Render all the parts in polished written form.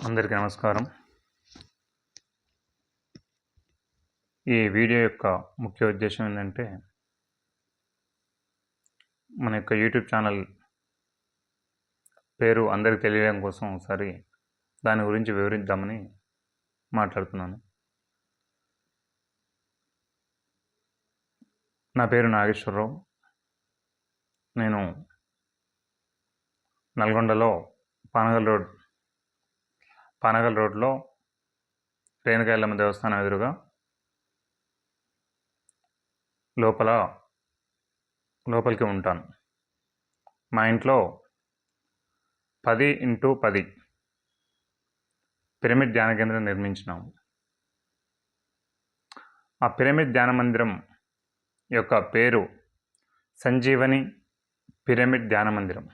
అందరికీ నమస్కారం. ఈ వీడియో యొక్క ముఖ్య ఉద్దేశం ఏంటంటే, మన యొక్క యూట్యూబ్ ఛానల్ పేరు అందరికి తెలియడం కోసం ఒకసారి దాని గురించి వివరిద్దామని మాట్లాడుతున్నాను. నా పేరు నాగేశ్వరరావు. నేను నల్గొండలో పానగల్ రోడ్లో రేణుకా ఎల్లమ్మ దేవస్థానం ఎదురుగా లోపలికి ఉంటాను. మా ఇంట్లో 10x10 పిరమిడ్ ధ్యాన కేంద్రం నిర్మించినాము. ఆ పిరమిడ్ ధ్యాన మందిరం యొక్క పేరు సంజీవని పిరమిడ్ ధ్యాన మందిరం.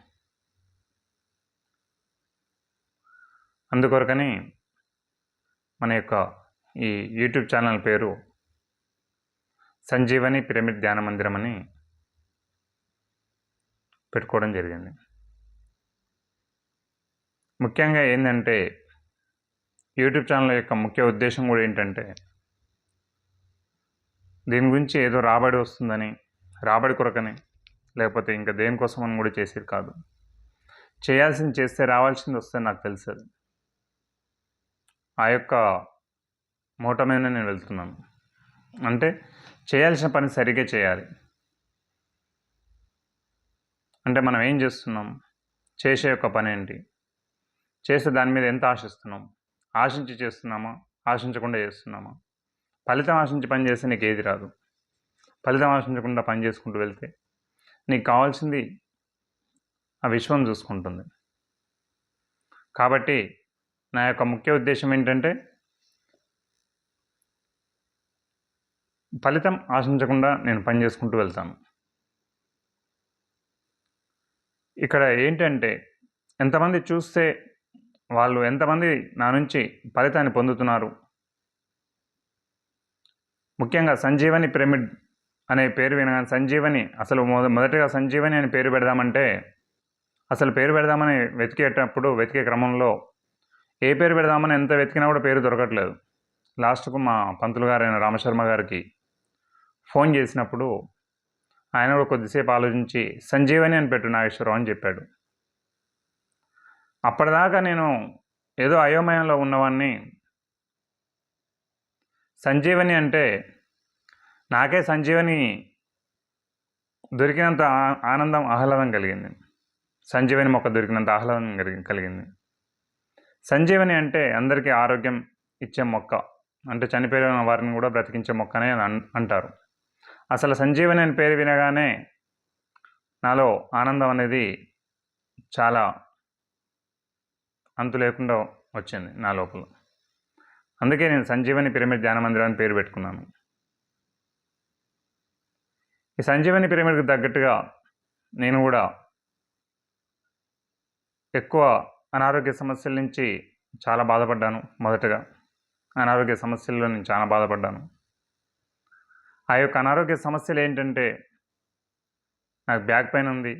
అందుకొరకని మన యొక్క ఈ యూట్యూబ్ ఛానల్ పేరు సంజీవని పిరమిడ్ ధ్యాన మందిరం అని పెట్టుకోవడం జరిగింది. ముఖ్యంగా ఏంటంటే, యూట్యూబ్ ఛానల్ యొక్క ముఖ్య ఉద్దేశం కూడా ఏంటంటే, దీని గురించి ఏదో రాబడి వస్తుందని, రాబడి కొరకని, లేకపోతే ఇంకా దేనికోసం అని కూడా చేసేది కాదు. చేయాల్సింది చేస్తే రావాల్సింది వస్తే నాకు తెలుసు. ఆ యొక్క మోటో మీద నేను వెళ్తున్నాను. అంటే చేయాల్సిన పని సరిగ్గా చేయాలి. అంటే మనం ఏం చేస్తున్నాం, చేసే యొక్క పని ఏంటి, చేసే దాని మీద ఎంత ఆశిస్తున్నాం, ఆశించి చేస్తున్నామా, ఆశించకుండా చేస్తున్నామా? ఫలితం ఆశించి పని చేస్తే నీకు ఏది రాదు. ఫలితం ఆశించకుండా పని చేసుకుంటూ వెళ్తే నీకు కావాల్సింది ఆ విశ్వం చూసుకుంటుంది. కాబట్టి నా యొక్క ముఖ్య ఉద్దేశం ఏంటంటే, ఫలితం ఆశించకుండా నేను పని చేసుకుంటూ వెళ్తాను. ఇక్కడ ఏంటంటే, ఎంతమంది చూస్తే వాళ్ళు ఎంతమంది నా నుంచి ఫలితాన్ని పొందుతున్నారు. ముఖ్యంగా సంజీవని పిరమిడ్ అనే పేరు వినగానే సంజీవని, అసలు మొదటగా సంజీవని అని పేరు పెడదామంటే, అసలు పేరు పెడదామని వెతికే క్రమంలో ఏ పేరు పెడదామని ఎంత వెతికినా కూడా పేరు దొరకట్లేదు. లాస్ట్కు మా పంతులు గారైన రామశర్మ గారికి ఫోన్ చేసినప్పుడు ఆయన కూడా కొద్దిసేపు ఆలోచించి సంజీవని అని పెట్టు నాగేశ్వరరావు అని చెప్పాడు. అప్పటిదాకా నేను ఏదో అయోమయంలో ఉన్నవాడిని. సంజీవని అంటే నాకే సంజీవని దొరికినంత ఆనందం, ఆహ్లాదం కలిగింది. సంజీవని మొక్క దొరికినంత ఆహ్లాదం కలిగింది. సంజీవని అంటే అందరికీ ఆరోగ్యం ఇచ్చే మొక్క, అంటే చనిపోయిన వారిని కూడా బ్రతికించే మొక్కనే అంటారు. అసలు సంజీవని అని పేరు వినగానే నాలో ఆనందం అనేది చాలా అంతు లేకుండా వచ్చింది నా లోపల. అందుకే నేను సంజీవని పిరమిడ్ ధ్యాన మందిరం అని పేరు పెట్టుకున్నాను. ఈ సంజీవని పిరమిడ్కి తగ్గట్టుగా నేను కూడా ఎక్కువ అనారోగ్య సమస్యల నుంచి చాలా బాధపడ్డాను. మొదటగా అనారోగ్య సమస్యల్లో నేను చాలా బాధపడ్డాను. ఆ యొక్క అనారోగ్య సమస్యలు ఏంటంటే, నాకు బ్యాక్ పెయిన్ ఉంది,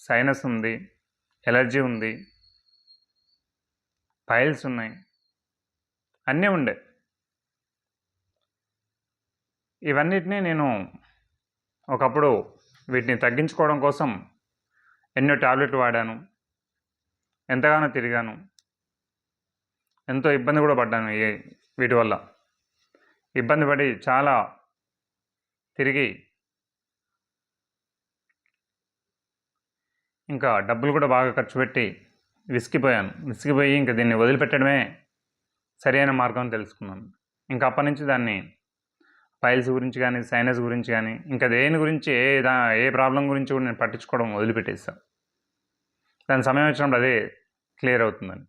సైనస్ ఉంది, ఎలర్జీ ఉంది, పైల్స్ ఉన్నాయి, అన్నీ ఉండే. ఇవన్నిటినీ నేను ఒకప్పుడు వీటిని తగ్గించుకోవడం కోసం ఎన్నో టాబ్లెట్లు వాడాను, ఎంతగానో తిరిగాను, ఎంతో ఇబ్బంది కూడా పడ్డాను. వీటి వల్ల ఇబ్బంది పడి చాలా తిరిగి ఇంకా డబ్బులు కూడా బాగా ఖర్చు పెట్టి విసిగిపోయి ఇంకా దీన్ని వదిలిపెట్టడమే సరైన మార్గం అని తెలుసుకున్నాను. ఇంకా అప్పటి నుంచి దాన్ని పైల్స్ గురించి కానీ, సైనస్ గురించి కానీ, ఇంకా దేని గురించి ఏ ప్రాబ్లం గురించి కూడా నేను పట్టించుకోవడం వదిలిపెట్టేస్తాను. దాని సమయం వచ్చినప్పుడు అదే క్లియర్ అవుతుందని.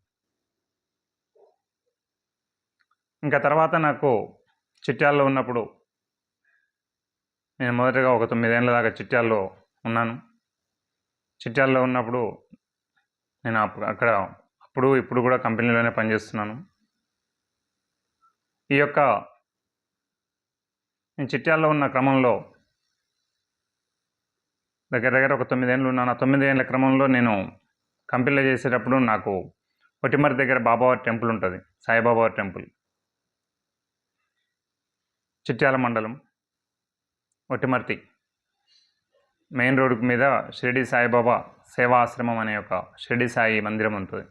ఇంకా తర్వాత నాకు చిట్యాల్లో ఉన్నప్పుడు, నేను మొదటగా ఒక 9 ఏళ్ళ దాకా చిట్యాల్లో ఉన్నాను. చిట్యాల్లో ఉన్నప్పుడు నేను ఇప్పుడు కూడా కంపెనీలోనే పనిచేస్తున్నాను. నేను చిట్యాల్లో ఉన్న క్రమంలో దగ్గర ఒక 9 ఏళ్ళు ఉన్నాను. ఆ 9 ఏళ్ళ క్రమంలో నేను కంపెనీలో చేసేటప్పుడు నాకు ఒట్టిమర్తి దగ్గర బాబావారి టెంపుల్ ఉంటుంది, సాయిబాబావారి టెంపుల్. చిట్యాల మండలం, ఒట్టిమర్తి మెయిన్ రోడ్డు మీద షిరిడి సాయిబాబా సేవా ఆశ్రమం అనే ఒక షిరిడి సాయి మందిరం ఉంటుంది.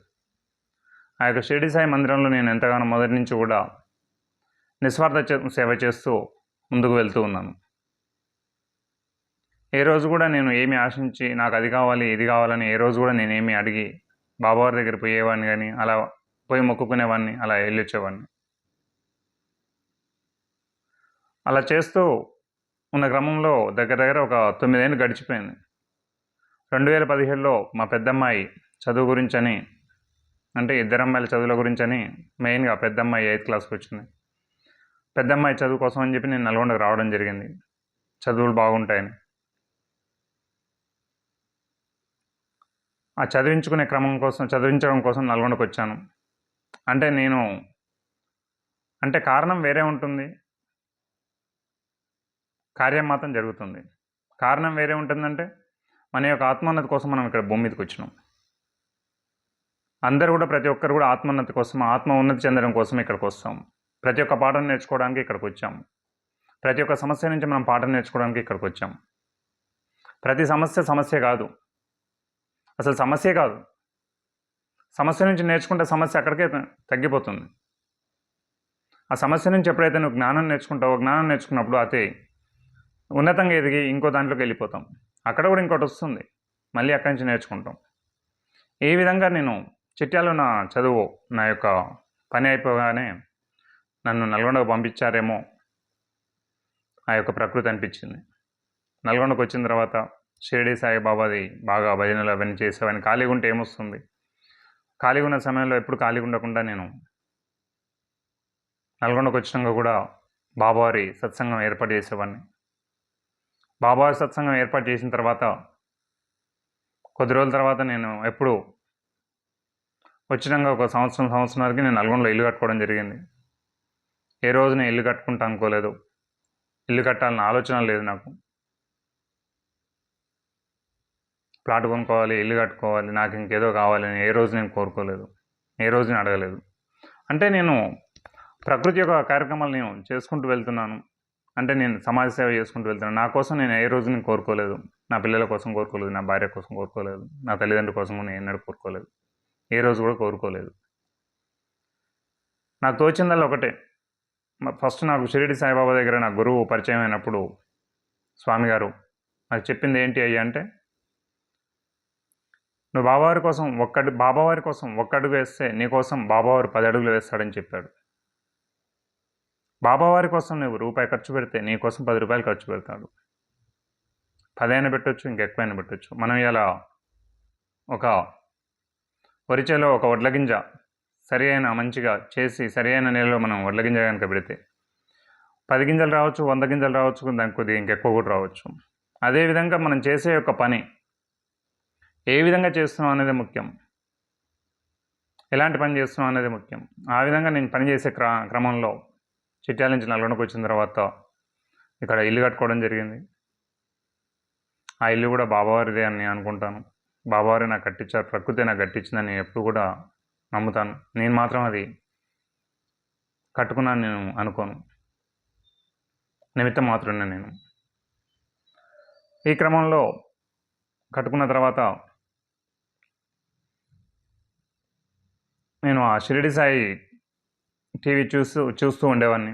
ఆ యొక్క షిరిడి సాయి మందిరంలో నేను ఎంతగానో మొదటి నుంచి కూడా నిస్వార్థ సేవ చేస్తూ ముందుకు వెళ్తూ ఉన్నాను. ఏ రోజు కూడా నేను ఏమి ఆశించి నాకు అది కావాలి ఇది కావాలని ఏ రోజు కూడా నేనేమి అడిగి బాబావారి దగ్గర పోయేవాడిని కానీ అలా పోయి మొక్కుకునేవాడిని, అలా వెళ్ళొచ్చేవాడిని. అలా చేస్తూ ఉన్న క్రమంలో దగ్గర దగ్గర ఒక 9 ఏళ్ళు గడిచిపోయింది. 2017లో మా పెద్దమ్మాయి చదువు గురించని, అంటే ఇద్దరు అమ్మాయిల చదువుల గురించని మెయిన్గా పెద్దమ్మాయి 8th క్లాస్కి వచ్చింది. పెద్దమ్మాయి చదువు కోసం అని చెప్పి నేను నల్గొండకు రావడం జరిగింది, చదువులు బాగుంటాయని. ఆ చదివించడం కోసం నల్గొండకు వచ్చాను. అంటే కారణం వేరే ఉంటుంది, కార్యం మాత్రం జరుగుతుంది. కారణం వేరే ఉంటుందంటే మన యొక్క ఆత్మోన్నతి కోసం మనం ఇక్కడ భూమి మీదకి వచ్చినాం. అందరూ కూడా, ప్రతి ఒక్కరు కూడా ఆత్మోన్నతి కోసం, ఆత్మ ఉన్నతి చెందడం కోసం ఇక్కడికి వస్తాం. ప్రతి ఒక్క పాఠం నేర్చుకోవడానికి ఇక్కడికి వచ్చాం. ప్రతి ఒక్క సమస్య నుంచి మనం పాఠం నేర్చుకోవడానికి ఇక్కడికి వచ్చాం. ప్రతి సమస్య కాదు, అసలు సమస్యే కాదు. సమస్య నుంచి నేర్చుకుంటే సమస్య అక్కడికే తగ్గిపోతుంది. ఆ సమస్య నుంచి ఎప్పుడైతే నువ్వు జ్ఞానం నేర్చుకుంటావో, జ్ఞానం నేర్చుకున్నప్పుడు అదే ఉన్నతంగా ఎదిగి ఇంకో దాంట్లోకి వెళ్ళిపోతాం. అక్కడ కూడా ఇంకోటి వస్తుంది, మళ్ళీ అక్కడి నుంచి నేర్చుకుంటాం. ఈ విధంగా నేను చిట్యాలో నా యొక్క పని అయిపోగానే నన్ను నల్గొండకు పంపించారేమో ఆ యొక్క ప్రకృతి అనిపించింది. నల్గొండకు వచ్చిన తర్వాత షిరిడి సాయిబాబాది బాగా భజనలు అవన్నీ చేసేవాడిని. ఖాళీగా ఉంటే ఏమొస్తుంది, ఖాళీగా ఉన్న సమయంలో ఎప్పుడు ఖాళీగా ఉండకుండా నేను నల్గొండకు వచ్చినాక కూడా బాబావారి సత్సంగం ఏర్పాటు చేసేవాడిని. బాబావారి సత్సంగం ఏర్పాటు చేసిన తర్వాత కొద్ది రోజుల తర్వాత నేను ఎప్పుడు వచ్చినాక ఒక సంవత్సరానికి నేను నల్గొండలో ఇల్లు కట్టుకోవడం జరిగింది. ఏ రోజు నేను ఇల్లు కట్టుకుంటా అనుకోలేదు, ఇల్లు కట్టాలన్న ఆలోచన లేదు నాకు. ప్లాట్ కొనుక్కోవాలి, ఇల్లు కట్టుకోవాలి, నాకు ఇంకేదో కావాలని ఏ రోజు నేను కోరుకోలేదు, ఏ రోజు నేను అడగలేదు. అంటే నేను ప్రకృతి యొక్క కార్యక్రమాలు నేను చేసుకుంటూ వెళ్తున్నాను. అంటే నేను సమాజ సేవ చేసుకుంటూ వెళ్తున్నాను. నా కోసం నేను ఏ రోజు నేను కోరుకోలేదు, నా పిల్లల కోసం కోరుకోలేదు, నా భార్య కోసం కోరుకోలేదు, నా తల్లిదండ్రుల కోసం నేను ఎన్నడూ కోరుకోలేదు, ఏ రోజు కూడా కోరుకోలేదు. నాకు తోచిందల్లా ఒకటే. ఫస్ట్ నాకు షిరిడి సాయిబాబా దగ్గర నా గురువు పరిచయం అయినప్పుడు స్వామి గారు నాకు చెప్పింది ఏంటి అయ్యా అంటే, నువ్వు బాబావారి కోసం ఒక్క అడుగు వేస్తే నీకోసం బాబావారు 10 అడుగులు వేస్తాడని చెప్పాడు. బాబావారి కోసం నువ్వు రూపాయి ఖర్చు పెడితే నీకోసం 10 రూపాయలు ఖర్చు పెడతాడు. 10 అయినా పెట్టచ్చు, ఇంకెక్కువైనా పెట్టచ్చు. మనం ఇలా ఒక వరిచేలో ఒక వడ్లగింజ సరి అయిన మంచిగా చేసి సరి అయిన నెలలో మనం వడ్లగింజ కనుక పెడితే 10 గింజలు రావచ్చు, 100 గింజలు రావచ్చు, దానికి కొద్దిగా ఇంకెక్కువ కూడా రావచ్చు. అదేవిధంగా మనం చేసే యొక్క పని ఏ విధంగా చేస్తున్నాం అనేది ముఖ్యం, ఎలాంటి పని చేస్తున్నాం అనేది ముఖ్యం. ఆ విధంగా నేను పనిచేసే క్రమంలో చిట్యాల నుంచి నల్గొండకు వచ్చిన తర్వాత ఇక్కడ ఇల్లు కట్టుకోవడం జరిగింది. ఆ ఇల్లు కూడా బాబావారిదే అని నేను అనుకుంటాను. బాబావారే నాకు కట్టించారు, ప్రకృతి నాకు కట్టించిందని నేను ఎప్పుడు కూడా నమ్ముతాను. నేను మాత్రం అది కట్టుకున్నాను నేను అనుకోను, నిమిత్తం మాత్రమే నేను. ఈ క్రమంలో కట్టుకున్న తర్వాత నేను ఆ షిరిడి సాయి టీవీ చూస్తూ ఉండేవాడిని.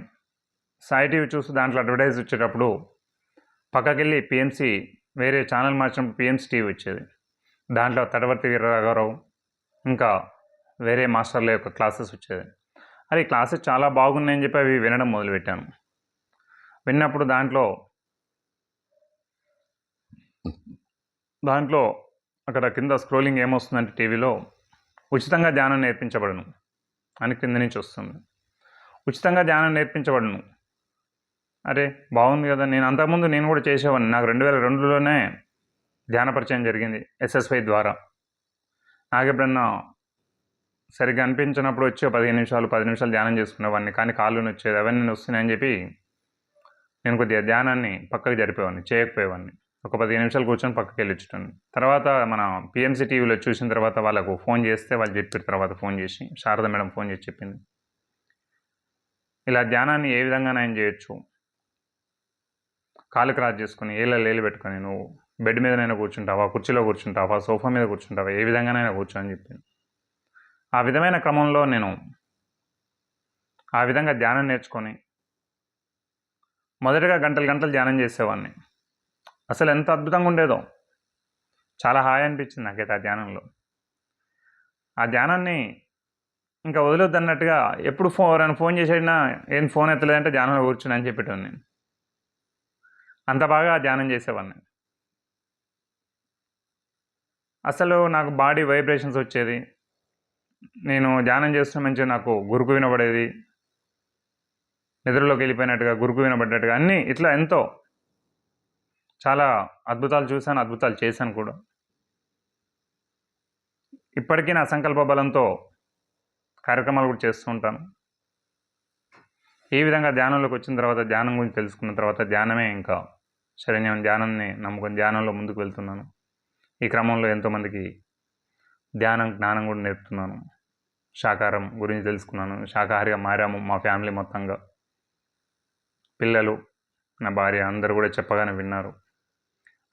సాయి టీవీ చూస్తూ దాంట్లో అడ్వర్టైజ్ వచ్చేటప్పుడు పక్కకెళ్ళి పిఎంసి వేరే ఛానల్ మార్చినప్పుడు పిఎంసి టీవీ వచ్చేది. దాంట్లో తడవర్తి వీరరాఘవరావు ఇంకా వేరే మాస్టర్ల యొక్క క్లాసెస్ వచ్చేది. అది క్లాసెస్ చాలా బాగున్నాయని చెప్పి అవి వినడం మొదలుపెట్టాను. విన్నప్పుడు దాంట్లో అక్కడ కింద స్క్రోలింగ్ ఏమొస్తుందంటే టీవీలో ఉచితంగా ధ్యానం నేర్పించబడను అని కింద నుంచి వస్తుంది. ఉచితంగా ధ్యానం నేర్పించబడను, అరే బాగుంది కదా. అంతకుముందు నేను కూడా చేసేవాడిని. నాకు 2002లోనే ధ్యాన పరిచయం జరిగింది SSY ద్వారా. నాకు ఎప్పుడన్నా సరిగ్గా అనిపించినప్పుడు వచ్చి 10 నిమిషాలు ధ్యానం చేసుకునేవాడిని. కానీ కాళ్ళు వచ్చేది, అవన్నీ వస్తున్నాయని చెప్పి నేను కొద్దిగా ధ్యానాన్ని పక్కకు జరిపేవాడిని, చేయకపోయేవాడిని. ఒక 15 నిమిషాలు కూర్చొని పక్కకి వెళ్ళొచ్చుటండి. తర్వాత మన పిఎంసి టీవీలో చూసిన తర్వాత వాళ్ళకు ఫోన్ చేస్తే వాళ్ళు చెప్పారు, తర్వాత ఫోన్ చేసి శారద మేడం ఫోన్ చేసి చెప్పింది, ఇలా ధ్యానాన్ని ఏ విధంగానైనా చేయొచ్చు. కాలు క్రాస్ చేసుకుని ఏళ్ళు పెట్టుకొని నువ్వు బెడ్ మీదనైనా కూర్చుంటావా, కుర్చీలో కూర్చుంటావా, సోఫా మీద కూర్చుంటావా, ఏ విధంగానైనా కూర్చో అని చెప్పింది. ఆ విధమైన క్రమంలో నేను ఆ విధంగా ధ్యానం నేర్చుకొని మొదటగా గంటలు గంటలు ధ్యానం చేసేవాడిని. అసలు ఎంత అద్భుతంగా ఉండేదో, చాలా హాయి అనిపించింది నాకైతే ఆ ధ్యానంలో. ఆ ధ్యానాన్ని ఇంకా వదిలొద్దు అన్నట్టుగా ఎప్పుడు ఎవరైనా ఫోన్ చేసేనా ఏం ఫోన్ ఎత్తలేదంటే ధ్యానంలో కూర్చుని అని చెప్పేటోని నేను. అంత బాగా ధ్యానం చేసేవాడిని. అసలు నాకు బాడీ వైబ్రేషన్స్ వచ్చేది. నేను ధ్యానం చేస్తున్న మంచిగా నాకు గురుకు వినబడేది, నిద్రలోకి వెళ్ళిపోయినట్టుగా గురుకు వినబడ్డట్టుగా అన్నీ ఇట్లా ఎంతో చాలా అద్భుతాలు చూశాను, అద్భుతాలు చేశాను కూడా. ఇప్పటికీ నా సంకల్ప బలంతో కార్యక్రమాలు కూడా చేస్తూ ఉంటాను. ఈ విధంగా ధ్యానంలోకి వచ్చిన తర్వాత, ధ్యానం గురించి తెలుసుకున్న తర్వాత ధ్యానమే ఇంకా శరణ్యం, ధ్యానాన్ని నమ్ముకొని ధ్యానంలో ముందుకు వెళ్తున్నాను. ఈ క్రమంలో ఎంతోమందికి ధ్యానం, జ్ఞానం కూడా నేర్పుతున్నాను. శాకాహారం గురించి తెలుసుకున్నాను, శాకాహారిగా మారాము మా ఫ్యామిలీ మొత్తంగా. పిల్లలు, నా భార్య అందరూ కూడా చెప్పగానే విన్నారు.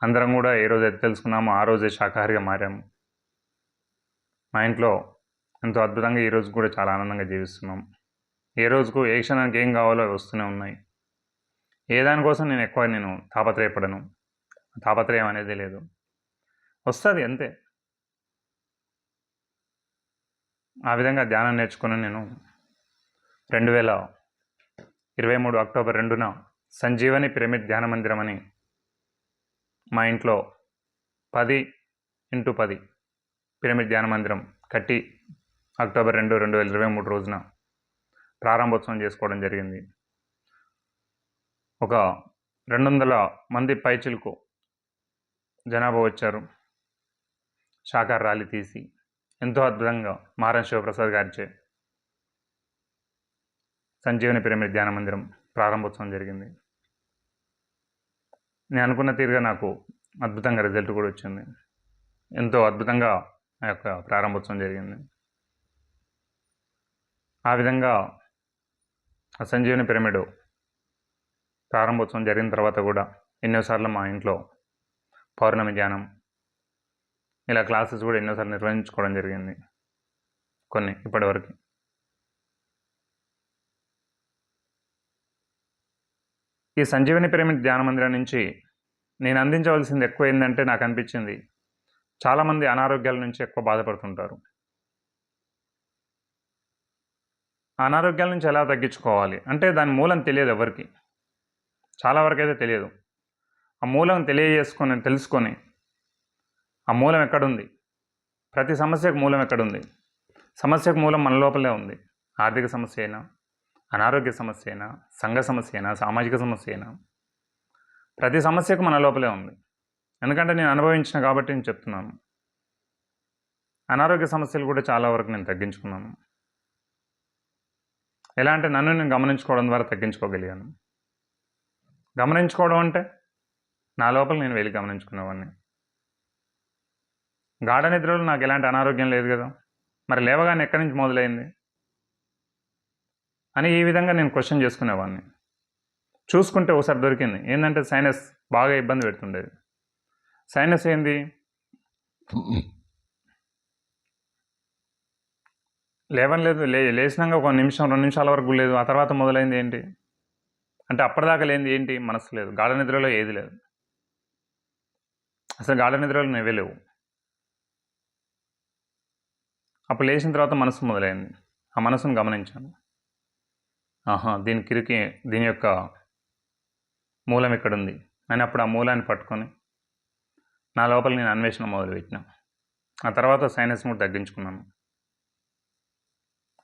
అందరం కూడా ఏ రోజైతే తెలుసుకున్నామో ఆ రోజే శాకాహారిగా మారాము. మా ఇంట్లో ఎంతో అద్భుతంగా ఈ రోజు కూడా చాలా ఆనందంగా జీవిస్తున్నాం. ఏ రోజుకు ఏ క్షణానికి ఏం కావాలో అవి వస్తూనే ఉన్నాయి. ఏ దానికోసం నేను ఎక్కువ తాపత్రయపడను. తాపత్రయం అనేది లేదు, వస్తుంది అంతే. ఆ విధంగా ధ్యానం నేర్చుకుని నేను 2023 అక్టోబర్ 2న సంజీవని పిరమిడ్ ధ్యాన మందిరం అని మా ఇంట్లో 10x10 పిరమిడ్ ధ్యాన మందిరం కట్టి అక్టోబర్ 2, 2023 రోజున ప్రారంభోత్సవం చేసుకోవడం జరిగింది. ఒక 200 మంది పైచిలకు జనాభా వచ్చారు. శాకాహార ర్యాలీ తీసి ఎంతో అద్భుతంగా మారం శివప్రసాద్ గారిచే సంజీవని పిరమిడ్ ధ్యాన మందిరం ప్రారంభోత్సవం జరిగింది. నేను అనుకున్న తీరుగా నాకు అద్భుతంగా రిజల్ట్ కూడా వచ్చింది. ఎంతో అద్భుతంగా ఆ యొక్క ప్రారంభోత్సవం జరిగింది. ఆ విధంగా ఆ సంజీవని పిరమిడ్ ప్రారంభోత్సవం జరిగిన తర్వాత కూడా ఎన్నోసార్లు మా ఇంట్లో పౌర్ణమి ధ్యానం ఇలా క్లాసెస్ కూడా ఎన్నోసార్లు నిర్వహించుకోవడం జరిగింది, కొన్ని ఇప్పటివరకు. ఈ సంజీవని పిరమిడ్ ధ్యాన మందిరం నుంచి నేను అందించవలసింది ఎక్కువ ఏంటంటే, నాకు అనిపించింది చాలామంది అనారోగ్యాల నుంచి ఎక్కువ బాధపడుతుంటారు. అనారోగ్యాల నుంచి ఎలా తగ్గించుకోవాలి అంటే దాని మూలం తెలియదు ఎవరికి, చాలా వరకు అయితే తెలియదు. ఆ మూలం తెలుసుకొని ఆ మూలం ఎక్కడుంది, ప్రతి సమస్యకు మూలం ఎక్కడుంది, సమస్యకు మూలం మన లోపలే ఉంది. ఆర్థిక సమస్య అయినా, అనారోగ్య సమస్య అయినా, సంఘ సమస్య అయినా, సామాజిక సమస్య అయినా, ప్రతి సమస్యకు మన లోపలే ఉంది. ఎందుకంటే నేను అనుభవించిన కాబట్టి నేను చెప్తున్నాను. అనారోగ్య సమస్యలు కూడా చాలా వరకు నేను తగ్గించుకున్నాను. ఎలా అంటే నన్ను నేను గమనించుకోవడం ద్వారా తగ్గించుకోగలిగాను. గమనించుకోవడం అంటే నా లోపల నేను వెళ్ళి గమనించుకునేవాడిని. గాఢ నిద్రలో నాకు ఎలాంటి అనారోగ్యం లేదు కదా, మరి లేవగానే ఎక్కడి నుంచి మొదలైంది అని ఈ విధంగా నేను క్వశ్చన్ చేసుకునేవాడిని. చూసుకుంటే ఒకసారి దొరికింది ఏంటంటే సైనస్ బాగా ఇబ్బంది పెడుతుండేది. సైనస్ ఏంది, లేవలేదు, లేచినాక 1 నిమిషం 2 నిమిషాల వరకు లేదు, ఆ తర్వాత మొదలైంది ఏంటి అంటే అప్పటిదాకా లేనిది ఏంటి, మనసు లేదు. గాఢ నిద్రలో ఏది లేదు, అసలు గాఢ నిద్రలో నువ్వే లేవు. అప్పుడు లేచిన తర్వాత మనసు మొదలైంది. ఆ మనసును గమనించాను. ఆహా, దీని యొక్క మూలం ఎక్కడుంది అని అప్పుడు ఆ మూలాన్ని పట్టుకొని నా లోపల నేను అన్వేషణ మొదలుపెట్టిన. ఆ తర్వాత సైనస్ కూడా తగ్గించుకున్నాను.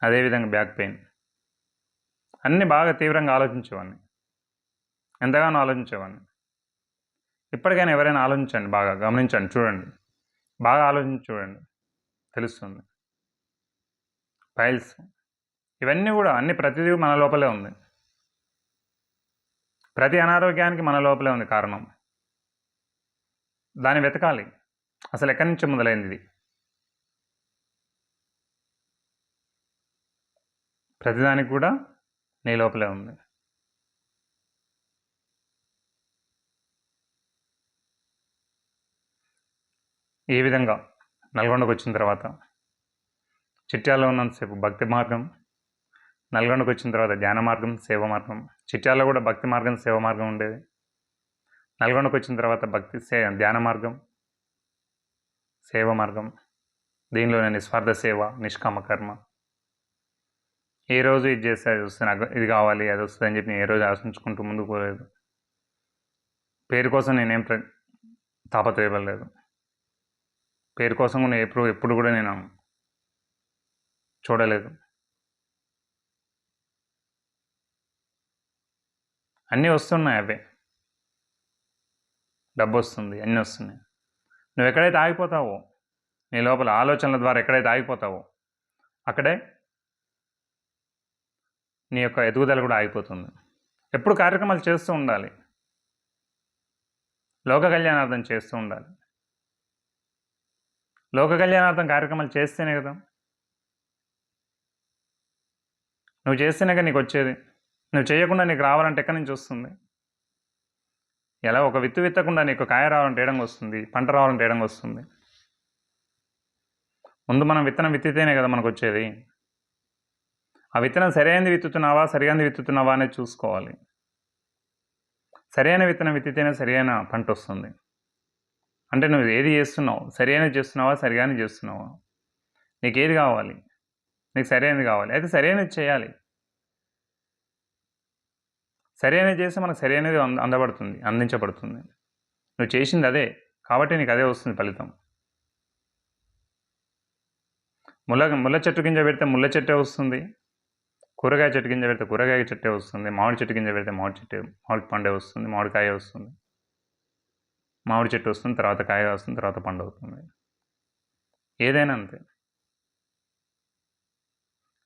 అదేవిధంగా బ్యాక్ పెయిన్ అన్నీ బాగా తీవ్రంగా ఆలోచించేవాడిని, ఎంతగానో ఆలోచించేవాడిని. ఇప్పటికైనా ఎవరైనా ఆలోచించండి, బాగా గమనించండి, చూడండి, బాగా ఆలోచించి చూడండి, తెలుస్తుంది. పైల్స్ ఇవన్నీ కూడా ప్రతిదీ మన లోపలే ఉంది. ప్రతి అనారోగ్యానికి మన లోపలే ఉంది కారణం. దాన్ని వెతకాలి. అసలు ఎక్కడి నుంచి మొదలైంది ఇది? ప్రతిదానికి కూడా నీ లోపలే ఉంది. ఈ విధంగా నల్గొండకు వచ్చిన తర్వాత చిట్యాలలో ఉన్నంతసేపు భక్తి మార్గం, నల్గొండకు వచ్చిన తర్వాత ధ్యాన మార్గం, సేవ మార్గం. చిట్యాలలో కూడా భక్తి మార్గం, సేవ మార్గం ఉండేది. నల్గొండకు వచ్చిన తర్వాత ధ్యాన మార్గం, సేవ మార్గం. దీనిలోనే నిస్వార్థ సేవ, నిష్కామ కర్మ. ఏ రోజు ఇది చేస్తే అది వస్తుంది, నాకు ఇది కావాలి, అది వస్తుంది అని చెప్పి నేను ఏ రోజు ఆశించుకుంటూ ముందుకు పోలేదు. పేరు కోసం నేనేం తాపత్రయపడలేదు. పేరు కోసం కూడా ఎప్పుడు కూడా నేను చూడలేదు. అన్నీ వస్తున్నాయి, అవే డబ్బు వస్తుంది, అన్నీ వస్తున్నాయి. నువ్వు ఎక్కడైతే ఆగిపోతావో, నీ లోపల ఆలోచనల ద్వారా ఎక్కడైతే ఆగిపోతావో అక్కడే నీ యొక్క ఎదుగుదల కూడా ఆగిపోతుంది. ఎప్పుడు కార్యక్రమాలు చేస్తూ ఉండాలి, లోక కళ్యాణార్థం చేస్తూ ఉండాలి. లోక కళ్యాణార్థం కార్యక్రమాలు చేస్తేనే కదా, నువ్వు చేస్తేనే కదా నీకు వచ్చేది. నువ్వు చేయకుండా నీకు రావాలంటే ఎక్కడి నుంచి వస్తుంది? ఎలా ఒక విత్తు విత్తకుండా నీకు కాయ రావాలంటే ఏడంగా వస్తుంది, పంట రావాలంటే ఏడంగా వస్తుంది? ముందు మనం విత్తనం విత్తితేనే కదా మనకు వచ్చేది. ఆ విత్తనం సరైనది విత్తుతున్నావా అనేది చూసుకోవాలి. సరైన విత్తనం విత్తితేనే సరైన పంట వస్తుంది. అంటే నువ్వు ఏది చేస్తున్నావు, సరైనది చేస్తున్నావా, సరిగానే చేస్తున్నావా? నీకు ఏది కావాలి? నీకు సరైనది కావాలి, అయితే సరైనది చేయాలి. సరైనది చేస్తే మనకు సరైనది అందించబడుతుంది. నువ్వు చేసింది అదే కాబట్టి నీకు అదే వస్తుంది ఫలితం. ముళ్ళ చెట్టు గింజ పెడితే ముళ్ళ చెట్టే వస్తుంది, కూరగాయ చెట్టు గింజ పెడితే కూరగాయ చెట్టే వస్తుంది, మామిడి చెట్టు గింజ పెడితే మామిడి పండే వస్తుంది, మామిడికాయ వస్తుంది. మామిడి చెట్టు వస్తుంది, తర్వాత కాయ వస్తుంది, తర్వాత పండు అవుతుంది. ఏదైనా అంతే.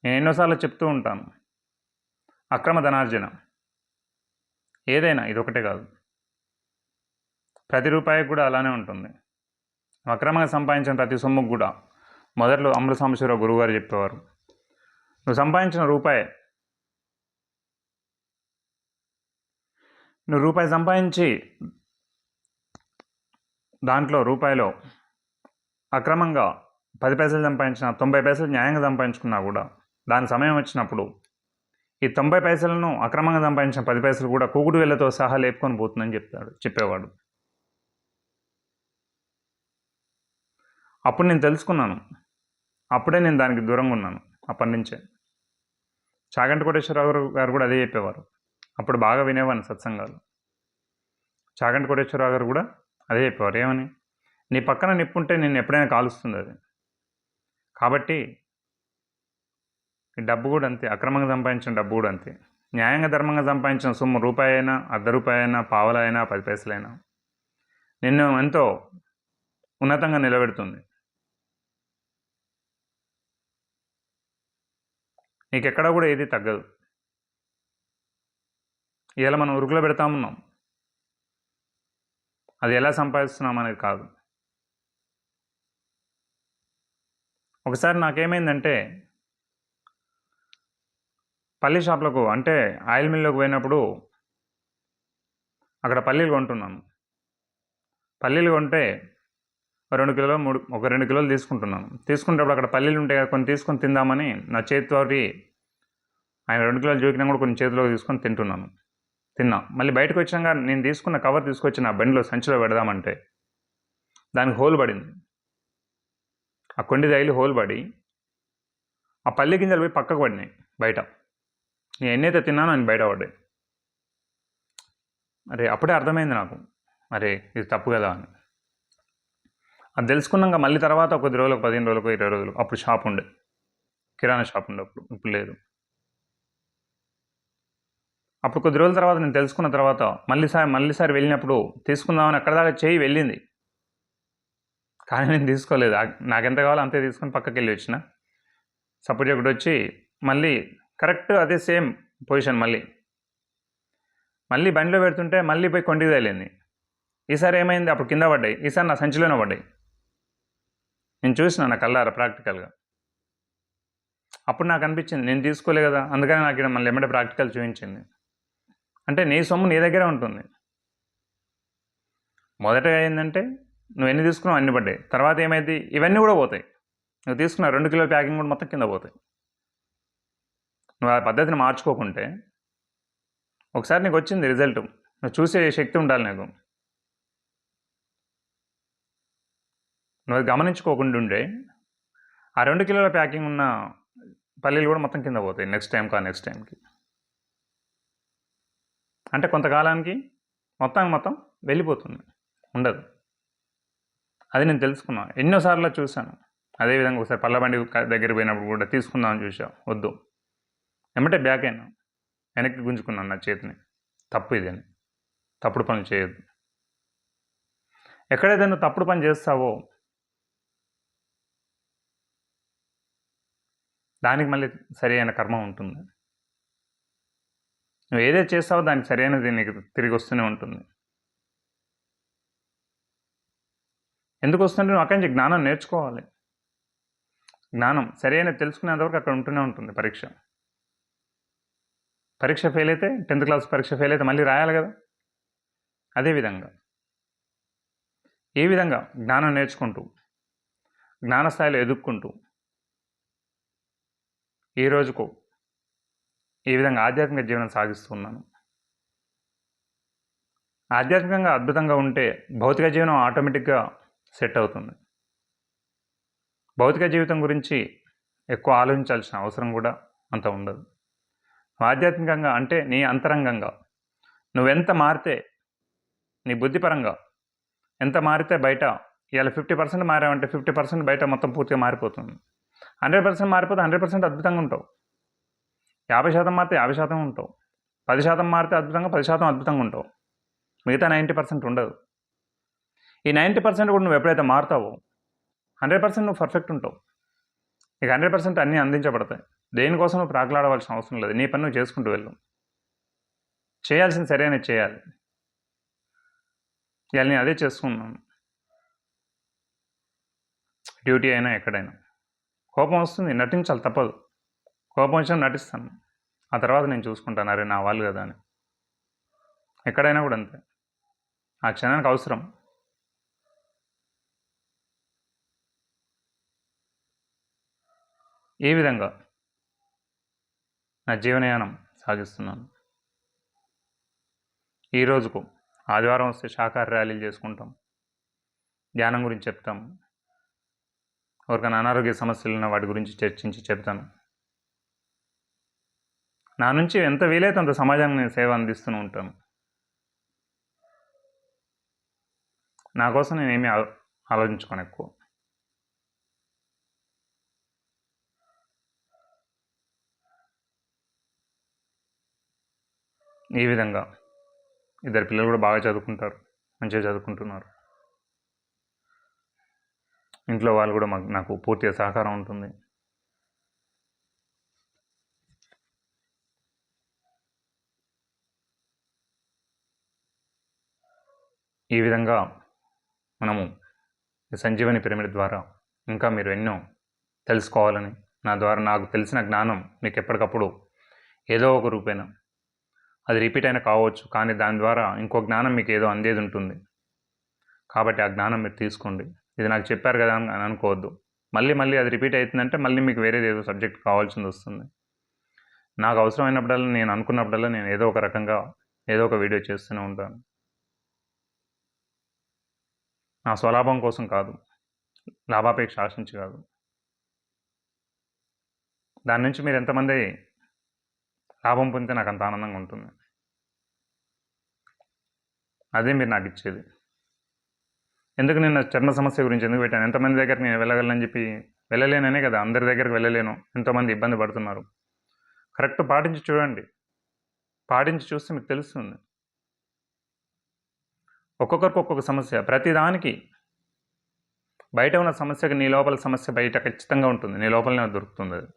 నేను ఎన్నోసార్లు చెప్తూ ఉంటాను, అక్రమ ధనార్జన ఏదైనా ఇదొకటే కాదు, ప్రతి రూపాయికి కూడా అలానే ఉంటుంది. అక్రమంగా సంపాదించిన ప్రతి సొమ్ముకు కూడా మొదట్లో అమృత సాంబశివరావు గురువుగారు చెప్పేవారు, నువ్వు సంపాదించిన రూపాయి సంపాదించి దాంట్లో రూపాయిలో అక్రమంగా 10 పైసలు సంపాదించిన 90 పైసలు న్యాయంగా సంపాదించుకున్నా కూడా దాని సమయం వచ్చినప్పుడు ఈ 90 పైసలను అక్రమంగా సంపాదించిన 10 పైసలు కూడా కూకుడు వేళ్ళతో సహా లేపుకొని పోతుందని చెప్పేవాడు. అప్పుడు నేను తెలుసుకున్నాను, అప్పుడే నేను దానికి దూరంగా ఉన్నాను. అప్పటి నుంచే చాగంటి కోటేశ్వరరావు గారు కూడా అదే చెప్పేవారు. అప్పుడు బాగా వినేవాడిని సత్సంగాలు. చాగంటి కోటేశ్వరరావు గారు కూడా అదే చెప్పేవారు, ఏమని? నీ పక్కన నిప్పుంటే నేను ఎప్పుడైనా కాలుస్తుంది అది. కాబట్టి ఈ డబ్బు కూడా అంతే, అక్రమంగా సంపాదించిన డబ్బు కూడా అంతే. న్యాయంగా ధర్మంగా సంపాదించిన సొమ్ము రూపాయి అయినా, ₹1 అయినా, పావలైనా, 10 పైసలైనా నిన్ను ఎంతో ఉన్నతంగా నిలబెడుతుంది. నీకెక్కడ కూడా ఏది తగ్గదు. ఇలా మనం ఉరుకులో పెడతామున్నాం, అది ఎలా సంపాదిస్తున్నాం అనేది కాదు. ఒకసారి నాకేమైందంటే, పల్లి షాప్లకు అంటే ఆయిల్ మిల్లోకి పోయినప్పుడు అక్కడ పల్లీలు కొంటున్నాను. పల్లీలు కొంటే 2 కిలోలు తీసుకుంటున్నాను. తీసుకునేటప్పుడు అక్కడ పల్లీలు ఉంటాయి కదా, కొన్ని తీసుకొని తిందామని నా చేతితోటి ఆయన 2 కిలోలు జోకినా కూడా కొన్ని చేతిలోకి తీసుకొని తిన్నా. మళ్ళీ బయటకు వచ్చాక నేను తీసుకున్న కవర్ తీసుకొచ్చి నా బండిలో సంచిలో పెడదామంటే దానికి హోల్ పడింది. ఆ కొండి తగిలి హోల్ పడి ఆ పల్లి గింజలు పోయి పక్కకు పడినాయి బయట. నేను ఎన్నైతే తిన్నానో అని బయట పడ్డాయి. అరే అప్పుడే అర్థమైంది నాకు, అరే ఇది తప్పు కదా అని. అది తెలుసుకున్నాక మళ్ళీ తర్వాత కొద్ది రోజులకు 15 రోజులకు 20 రోజులకు అప్పుడు షాప్ ఉండే, కిరాణా షాప్ ఉండే ఇప్పుడు లేదు. అప్పుడు కొద్ది రోజుల తర్వాత నేను తెలుసుకున్న తర్వాత మళ్ళీసారి వెళ్ళినప్పుడు తీసుకుందామని అక్కడ దాకా చేయి వెళ్ళింది, కానీ నేను తీసుకోలేదు. నాకెంత కావాలో అంతే తీసుకొని పక్కకి వెళ్ళి వచ్చిన. సపోర్ట్ ఒకటి వచ్చి మళ్ళీ కరెక్ట్ అదే సేమ్ పొజిషన్ మళ్ళీ బండిలో పెడుతుంటే మళ్ళీ పోయి కొండికి తగిలింది. ఈసారి ఏమైంది, అప్పుడు కింద పడ్డాయి, ఈసారి నా సంచిలోనే పడ్డాయి. నేను చూసిన నా కళ్ళారా ప్రాక్టికల్గా. అప్పుడు నాకు అనిపించింది నేను తీసుకోలే కదా, అందుకని నాకు ఇక్కడ మళ్ళీ ఎమ్మటే ప్రాక్టికల్ చూపించింది. అంటే నీ సొమ్ము నీ దగ్గరే ఉంటుంది. మొదటగా ఏంటంటే నువ్వు ఎన్ని తీసుకున్నావు అన్ని పడ్డాయి. తర్వాత ఏమైంది, ఇవన్నీ కూడా పోతాయి. నువ్వు తీసుకున్న 2 కిలోల ప్యాకింగ్ కూడా మొత్తం కింద పోతాయి. నువ్వు ఆ పద్ధతిని మార్చుకోకుంటే ఒకసారి నీకు వచ్చింది రిజల్ట్, నువ్వు చూసే శక్తి ఉండాలి నీకు. నువ్వు గమనించుకోకుండా ఉండే ఆ 2 కిలోల ప్యాకింగ్ ఉన్న పల్లీలు కూడా మొత్తం కింద పోతాయి నెక్స్ట్ టైంకి. అంటే కొంతకాలానికి మొత్తం వెళ్ళిపోతుంది, ఉండదు. అది నేను తెలుసుకున్నా, ఎన్నోసార్లు చూశాను. అదేవిధంగా ఒకసారి పళ్ళబండి దగ్గర పోయినప్పుడు కూడా తీసుకుందామని చూసా, వద్దు, ఎమ్మటే బ్యాక్ అయినా, వెనక్కి గుంజుకున్నాను నా చేతిని. తప్పు ఇది అని, తప్పుడు పనులు చేయొద్దు. ఎక్కడైతే నువ్వు తప్పుడు పని చేస్తావో దానికి మళ్ళీ సరి అయిన కర్మ ఉంటుంది. నువ్వు ఏదైతే చేస్తావో దానికి సరైనది నీకు తిరిగి వస్తూనే ఉంటుంది. ఎందుకు వస్తుంటే నువ్వు అక్కడి నుంచి జ్ఞానం నేర్చుకోవాలి. జ్ఞానం సరైన తెలుసుకునేంతవరకు అక్కడ ఉంటూనే ఉంటుంది. పరీక్ష ఫెయిల్ అయితే, 10th క్లాస్ పరీక్ష ఫెయిల్ అయితే మళ్ళీ రాయాలి కదా. అదేవిధంగా ఈ విధంగా జ్ఞానం నేర్చుకుంటూ, జ్ఞానస్థాయిలో ఎదుక్కుంటూ ఈ రోజుకు ఈ విధంగా ఆధ్యాత్మిక జీవనం సాగిస్తున్నాను. ఆధ్యాత్మికంగా అద్భుతంగా ఉంటే భౌతిక జీవనం ఆటోమేటిక్గా సెట్ అవుతుంది. భౌతిక జీవితం గురించి ఎక్కువ ఆలోచించాల్సిన అవసరం కూడా అంత ఉండదు. ఆధ్యాత్మికంగా అంటే నీ అంతరంగంగా నువ్వెంత మారితే, నీ బుద్ధిపరంగా ఎంత మారితే బయట, ఇలా 50% మారావంటే 50% బయట మొత్తం పూర్తిగా మారిపోతుంది. 100% మారిపోతే 100% అద్భుతంగా ఉంటావు. 50% మారితే 50% ఉంటావు. 10% మారితే అద్భుతంగా 10% అద్భుతంగా ఉంటావు. మిగతా 90% ఉండదు. ఈ 90% కూడా నువ్వు ఎప్పుడైతే మారుతావో 100% నువ్వు పర్ఫెక్ట్ ఉంటావు. ఇక 100% అన్నీ అందించబడతాయి. దేనికోసం నువ్వు ప్రాకులాడవలసిన అవసరం లేదు. నీ పని నువ్వు చేసుకుంటూ వెళ్ళు. చేయాల్సింది సరైనది చేయాలి. ఇవాళ నేను అదే చేసుకున్నాను. డ్యూటీ అయినా ఎక్కడైనా కోపం వస్తుంది, నటించాలి, తప్పదు. కోపం వచ్చినా నటిస్తాను, ఆ తర్వాత నేను చూసుకుంటాను, అరే నా వాళ్ళు కదా అని. ఎక్కడైనా కూడా అంతే, ఆ క్షణానికి అవసరం. ఈ విధంగా నా జీవనయానం సాగిస్తున్నాను. ఈ రోజుకు ఆదివారం వస్తే శాకాహార ర్యాలీలు చేసుకుంటాం, ధ్యానం గురించి చెప్తాం, ఎవరికైనా అనారోగ్య సమస్యలు ఉన్న వాటి గురించి చర్చించి చెప్తాను. నా నుంచి ఎంత వీలైతే అంత సమాజానికి నేను సేవ అందిస్తూనే ఉంటాను. నా కోసం నేనేమీ ఆలోచించుకోను ఎక్కువ. ఈ విధంగా 2 పిల్లలు కూడా బాగా చదువుకుంటారు, మంచిగా చదువుకుంటున్నారు. ఇంట్లో వాళ్ళు కూడా నాకు పూర్తిగా సహకారం ఉంటుంది. ఈ విధంగా మనము సంజీవని పిరమిడ్ ద్వారా ఇంకా మీరు ఎన్నో తెలుసుకోవాలని, నా ద్వారా నాకు తెలిసిన జ్ఞానం మీకు ఎప్పటికప్పుడు ఏదో ఒక రూపేణ అది రిపీట్ అయినా కావచ్చు, కానీ దాని ద్వారా ఇంకో జ్ఞానం మీకు ఏదో అందేది ఉంటుంది. కాబట్టి ఆ జ్ఞానం మీరు తీసుకోండి. ఇది నాకు చెప్పారు కదా అని అనుకోవద్దు. మళ్ళీ అది రిపీట్ అవుతుందంటే మళ్ళీ మీకు వేరేది ఏదో సబ్జెక్ట్ కావాల్సింది వస్తుంది. నాకు అవసరమైనప్పుడల్లా, నేను అనుకున్నప్పుడల్లా నేను ఏదో ఒక రకంగా ఏదో ఒక వీడియో చేస్తూనే ఉంటాను. నా స్వలాభం కోసం కాదు, లాభాపేక్ష ఆశించి కాదు. దాని నుంచి మీరు ఎంతమంది లాభం పొందితే నాకు అంత ఆనందంగా ఉంటుంది. అదే మీరు నాకు ఇచ్చేది. ఎందుకు నేను చర్మ సమస్య గురించి ఎందుకు పెట్టాను? ఎంతమంది దగ్గరికి నేను వెళ్ళగలనని చెప్పి వెళ్ళలేననే కదా, అందరి దగ్గరికి వెళ్ళలేను. ఎంతోమంది ఇబ్బంది పడుతున్నారు. కరెక్ట్ పాటించి చూడండి, పాటించి చూస్తే మీకు తెలుస్తుంది. ఒక్కొక్కరికి ఒక్కొక్క సమస్య, ప్రతిదానికి బయట ఉన్న సమస్యకి నీ లోపల సమస్య బయట ఖచ్చితంగా ఉంటుంది, నీ లోపలనే దొరుకుతుంది. అది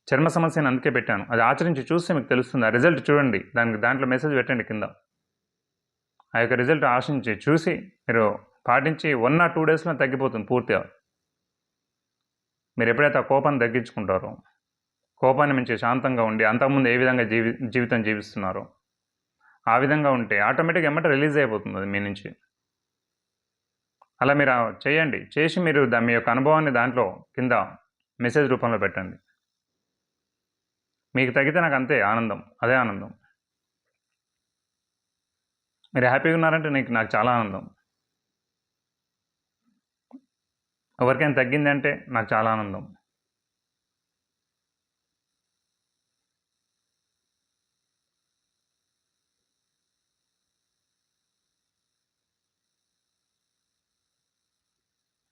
చర్మ సమస్యను అందుకే పెట్టాను. అది ఆచరించి చూస్తే మీకు తెలుస్తుంది. ఆ రిజల్ట్ చూడండి, దాంట్లో మెసేజ్ పెట్టండి కింద. ఆ యొక్క రిజల్ట్ ఆశించి చూసి మీరు పాటించి 1 ఆర్ 2 డేస్‌లో తగ్గిపోతుంది పూర్తిగా. మీరు ఎప్పుడైతే ఆ కోపాన్ని తగ్గించుకుంటారో, కోపాన్ని మించి శాంతంగా ఉండి అంతకుముందు ఏ విధంగా జీవితం జీవిస్తున్నారో, ఆ విధంగా ఉంటే ఆటోమేటిక్‌గా ఎమ్మటే రిలీజ్ అయిపోతుంది అది మీ నుంచి. అలా మీరు చేయండి. చేసి మీరు మీ యొక్క అనుభవాన్ని దాంట్లో కింద మెసేజ్ రూపంలో పెట్టండి. మీకు తగ్గితే నాకు అంతే ఆనందం. అదే ఆనందం. మీరు హ్యాపీగా ఉన్నారంటే నాకు చాలా ఆనందం. ఎవరికైనా తగ్గిందంటే నాకు చాలా ఆనందం.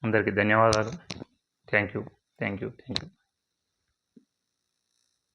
అందరికీ ధన్యవాదాలు. Thank you. Thank you. Thank you.